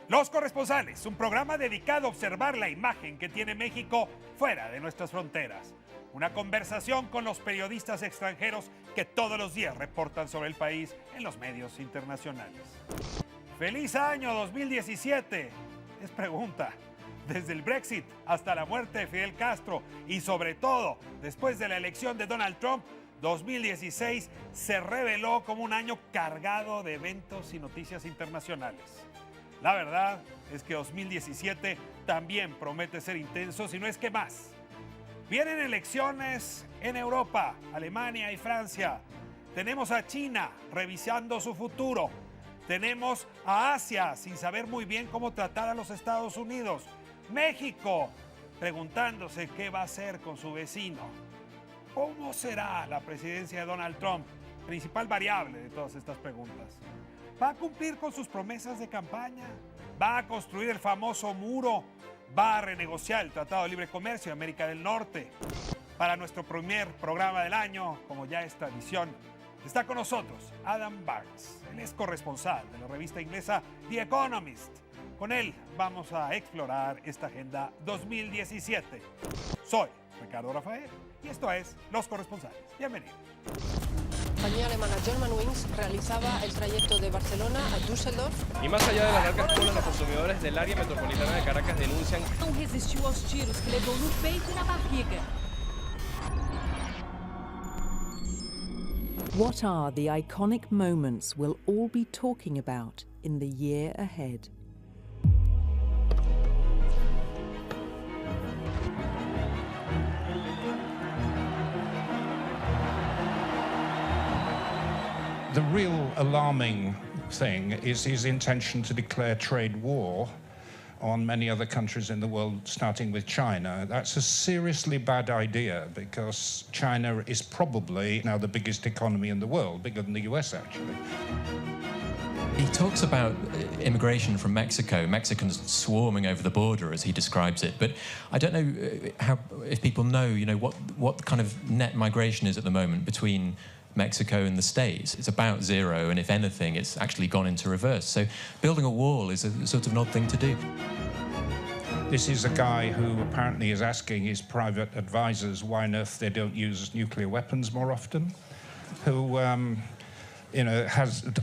Los Corresponsales, un programa dedicado a observar la imagen que tiene México fuera de nuestras fronteras. Una conversación con los periodistas extranjeros que todos los días reportan sobre el país en los medios internacionales. ¡Feliz año 2017! Es pregunta. Desde el Brexit hasta la muerte de Fidel Castro y sobre todo después de la elección de Donald Trump, 2016 se reveló como un año cargado de eventos y noticias internacionales. La verdad es que 2017 también promete ser intenso, si no es que más. Vienen elecciones en Europa, Alemania y Francia. Tenemos a China revisando su futuro. Tenemos a Asia sin saber muy bien cómo tratar a los Estados Unidos. México preguntándose qué va a hacer con su vecino. ¿Cómo será la presidencia de Donald Trump? Principal variable de todas estas preguntas. ¿Va a cumplir con sus promesas de campaña? ¿Va a construir el famoso muro? ¿Va a renegociar el Tratado de Libre Comercio de América del Norte? Para nuestro primer programa del año, como ya es tradición, está con nosotros Adam Barnes. Él es corresponsal de la revista inglesa The Economist. Con él vamos a explorar esta agenda 2017. Soy Ricardo Rafael y esto es Los Corresponsales. Bienvenidos. La compañía alemana Germanwings realizaba el trayecto de Barcelona a Düsseldorf. Y más allá de las largas colas, los consumidores del área metropolitana de Caracas denuncian. Não resistiu aos tiros que levou no peito e na barriga. What are the iconic moments we'll all be talking about in the year ahead? The real alarming thing is his intention to declare trade war on many other countries in the world, starting with China. That's a seriously bad idea because China is probably now the biggest economy in the world, bigger than the US actually. He talks about immigration from Mexico, Mexicans swarming over the border as he describes it, but I don't know if people know, what kind of net migration is at the moment between Mexico and the States. It's about zero, and if anything, it's actually gone into reverse. So building a wall is a sort of an odd thing to do. This is a guy who apparently is asking his private advisors why on earth they don't use nuclear weapons more often, who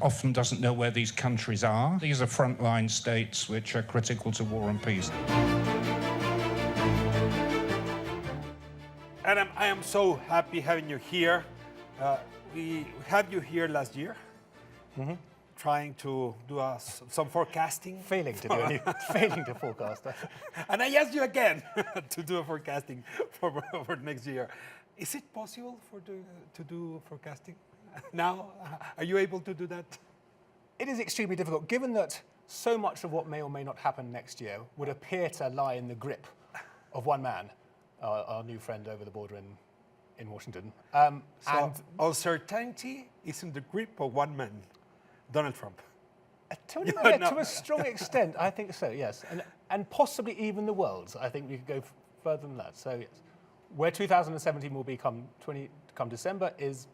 often doesn't know where these countries are. These are frontline states which are critical to war and peace. Adam, I am so happy having you here. We had you here last year, trying to do some forecasting. Failing to forecast. And I asked you again to do a forecasting for next year. Is it possible to do forecasting now? Are you able to do that? It is extremely difficult, given that so much of what may or may not happen next year would appear to lie in the grip of one man, our new friend over the border in Washington. So uncertainty is in the grip of one man, Donald Trump. To a strong extent, I think so, yes. And possibly even the world's. I think we could go further than that. So yes. Where 2017 will become come December is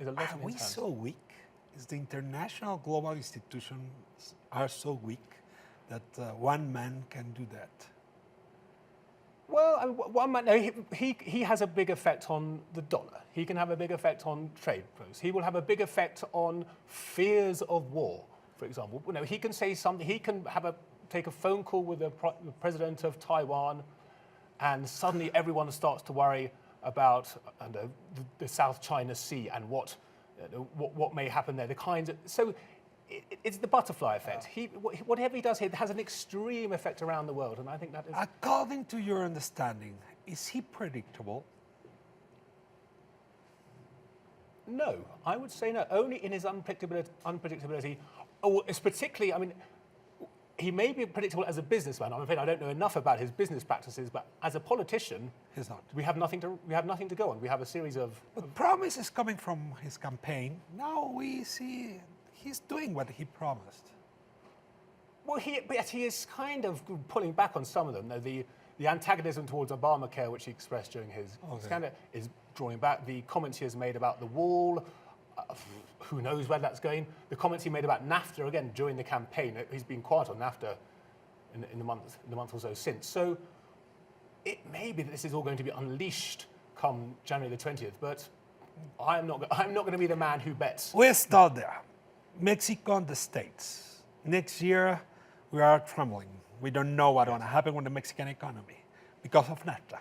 a lot of. Are we so weak? Is the international global institutions are so weak that one man can do that? Well, one man, no, he has a big effect on the dollar. He can have a big effect on trade flows. He will have a big effect on fears of war, for example. He can say something. He can take a phone call with the president of Taiwan, and suddenly everyone starts to worry about the South China Sea and what may happen there. It's the butterfly effect. Whatever he does here has an extreme effect around the world, and I think that is. According to your understanding, is he predictable? No, I would say no. Only in his unpredictability. It's particularly. He may be predictable as a businessman. I'm afraid I don't know enough about his business practices, but as a politician, he's not. We have nothing to go on. We have a series of promises coming from his campaign. Now we see. He's doing what he promised. Well, he is kind of pulling back on some of them. The antagonism towards Obamacare, which he expressed during his scandal, is drawing back. The comments he has made about the wall, who knows where that's going. The comments he made about NAFTA, again, during the campaign. He's been quiet on NAFTA in the month or so since. So it may be that this is all going to be unleashed come January the 20th, but I'm not going to be the man who bets. We start there. Mexico and the States. Next year, we are trembling. We don't know what's going to happen with the Mexican economy because of NAFTA.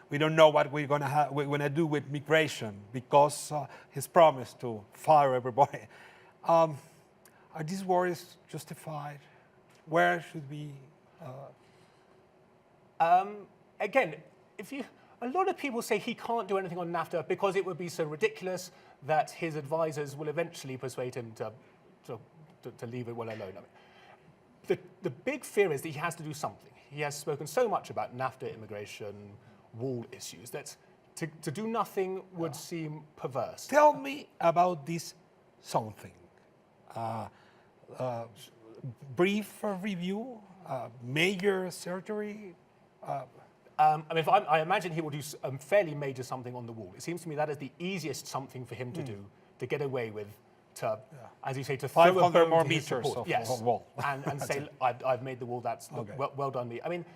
We don't know what we're going to do with migration because his promise to fire everybody. Are these worries justified? Where should we? Again, a lot of people say he can't do anything on NAFTA because it would be so ridiculous that his advisors will eventually persuade him to leave it well alone. I mean, the big fear is that he has to do something. He has spoken so much about NAFTA, immigration, wall issues that to do nothing would seem perverse. Tell me about this something. Brief review, major surgery. I mean, I imagine he will do a fairly major something on the wall. It seems to me that is the easiest something for him to do to get away with, as you say, to 500 more meters of wall. and say, I've made the wall. That's well done me. I mean,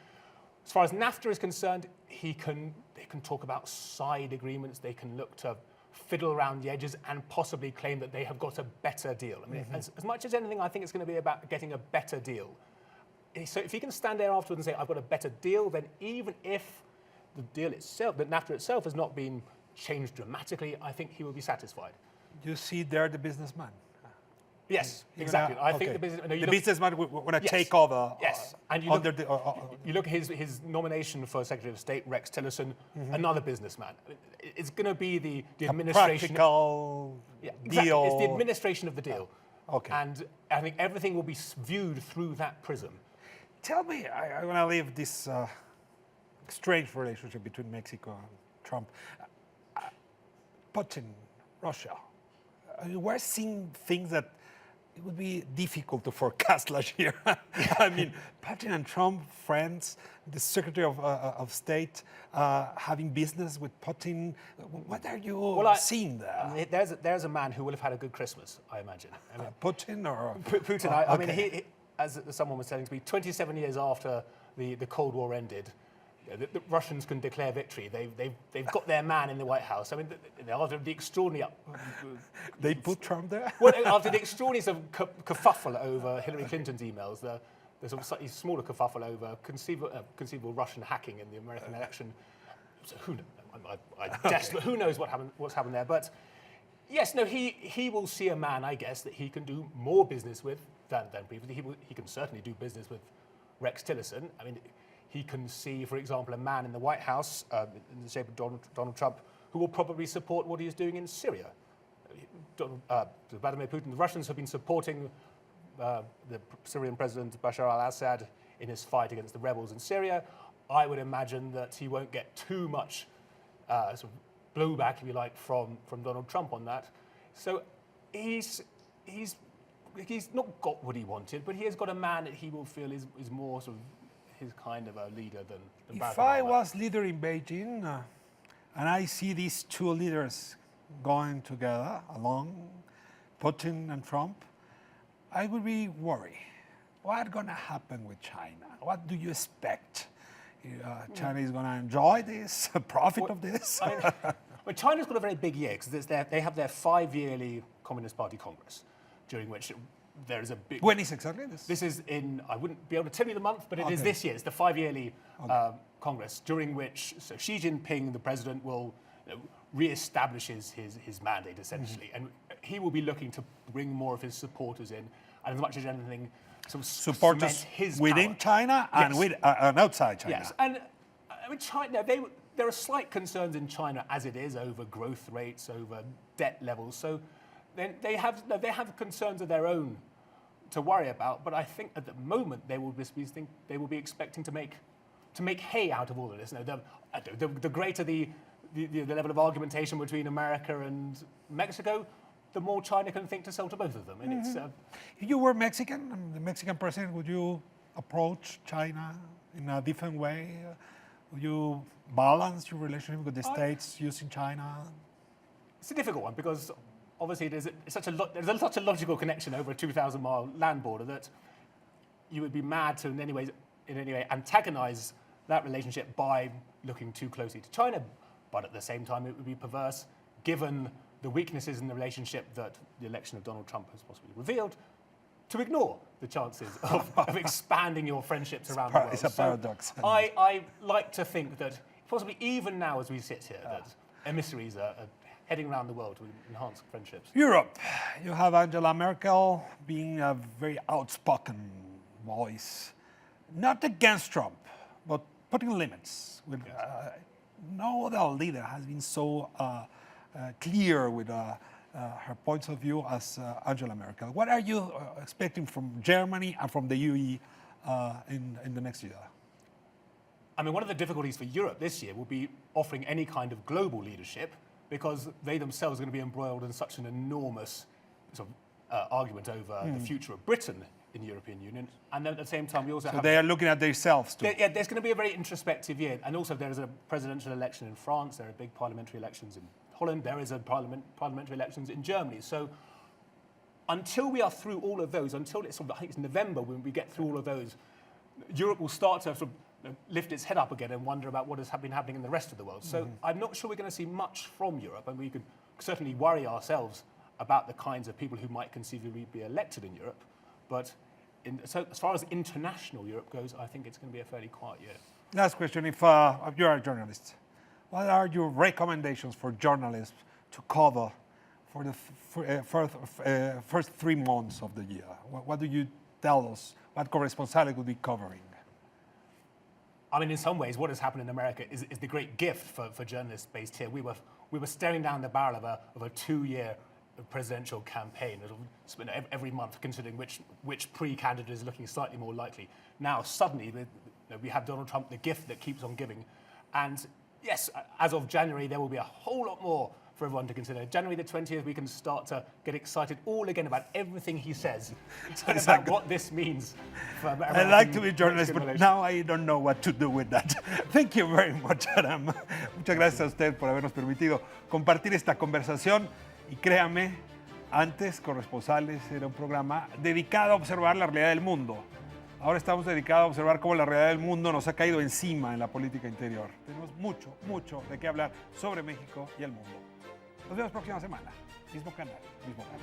as far as NAFTA is concerned, they can talk about side agreements. They can look to fiddle around the edges and possibly claim that they have got a better deal. I mean, as much as anything, I think it's going to be about getting a better deal. So if he can stand there afterwards and say, I've got a better deal, then even if the deal itself, that NAFTA itself has not been changed dramatically, I think he will be satisfied. You see there the businessman. Yes, exactly. I think the businessman want to take over. Yes, and you look at his nomination for Secretary of State, Rex Tillerson, another businessman. It's going to be the administration. Practical deal. It's the administration of the deal. Okay. And I think everything will be viewed through that prism. Tell me, I want to leave this strange relationship between Mexico and Trump. Putin, Russia. We're seeing things that it would be difficult to forecast last year. I mean, Putin and Trump, friends, the Secretary of State having business with Putin. What are you seeing there? There's a man who will have had a good Christmas, I imagine. I mean, Putin or? Putin, I mean, he, as someone was telling to me, 27 years after the Cold War ended, the Russians can declare victory. They've got their man in the White House. I mean, after the extraordinary... They put Trump there? Well, after the extraordinary sort of kerfuffle over Hillary Clinton's emails, there's a slightly smaller kerfuffle over conceivable Russian hacking in the American election. So who knows what's happened there? But yes, no, he will see a man, I guess, that he can do more business with than previously. He can certainly do business with Rex Tillerson. I mean, he can see, for example, a man in the White House, in the shape of Donald Trump, who will probably support what he is doing in Syria. Vladimir Putin, the Russians have been supporting the Syrian President Bashar al-Assad in his fight against the rebels in Syria. I would imagine that he won't get too much sort of blowback, if you like, from Donald Trump on that. So he's not got what he wanted, but he has got a man that he will feel is more sort of his kind of a leader than Barack If I Obama. was leader in Beijing and I see these two leaders going together along, Putin and Trump, I would be worried. What's going to happen with China? What do you expect? China is going to enjoy this, profit of this? Well, China's got a very big year because they have their 5-yearly Communist Party Congress, during which there is a big... When is exactly this? This is in, I wouldn't be able to tell you the month, but it is this year. It's the 5-yearly Congress, during which Xi Jinping, the president, will re-establish his mandate, essentially. And he will be looking to bring more of his supporters in, and as much as anything, sort of supporters his within power. China and outside China. Yes, and I mean, China, there are slight concerns in China as it is over growth rates, over debt levels. So they have concerns of their own to worry about. But I think at the moment they will be expecting to make hay out of all of this. The greater the level of argumentation between America and Mexico, the more China can think to sell to both of them. And it's if you were Mexican, the Mexican president, would you approach China in a different way? Would you balance your relationship with the States using China? It's a difficult one because obviously there's such a logical connection over a 2,000-mile land border that you would be mad to in any ways in any way antagonize that relationship by looking too closely to China, but at the same time it would be perverse, given the weaknesses in the relationship that the election of Donald Trump has possibly revealed, to ignore the chances of expanding your friendships around the world. It's a paradox. I like to think that possibly even now as we sit here, that emissaries are heading around the world to enhance friendships. Europe, you have Angela Merkel being a very outspoken voice, not against Trump, but putting limits. With, no other leader has been so clear with her points of view as Angela Merkel. What are you expecting from Germany and from the UE in the next year? I mean, one of the difficulties for Europe this year will be offering any kind of global leadership, because they themselves are going to be embroiled in such an enormous sort of, argument over the future of Britain in the European Union. And then at the same time, we also have... So they are looking at themselves too. Yeah, there's going to be a very introspective year. And also there is a presidential election in France, there are big parliamentary elections in Holland, there is a parliamentary elections in Germany. So until we are through all of those, until it's sort of, I think it's November when we get through all of those, Europe will start to sort of lift its head up again and wonder about what has been happening in the rest of the world. So I'm not sure we're going to see much from Europe, and we could certainly worry ourselves about the kinds of people who might conceivably be elected in Europe. But so as far as international Europe goes, I think it's going to be a fairly quiet year. Last question, if you're a journalist, what are your recommendations for journalists to cover for the first 3 months of the year? What do you tell us? What corresponsal would be covering? I mean, in some ways, what has happened in America is the great gift for journalists based here. We were staring down the barrel of a 2-year presidential campaign, spent every month considering which pre-candidate is looking slightly more likely. Now, suddenly, we have Donald Trump, the gift that keeps on giving. And yes, as of January, there will be a whole lot more for everyone to consider. January the 20th, we can start to get excited all again about everything he says, and about what this means for American. I like to be a journalist, but now I don't know what to do with that. Thank you very much, Adam. Muchas gracias a usted por habernos permitido compartir esta conversación. Y créame, antes Corresponsales era un programa dedicado a observar la realidad del mundo. Ahora estamos dedicados a observar cómo la realidad del mundo nos ha caído encima en la política interior. Tenemos mucho de qué hablar sobre México y el mundo. Nos vemos próxima semana. Mismo canal, mismo canal.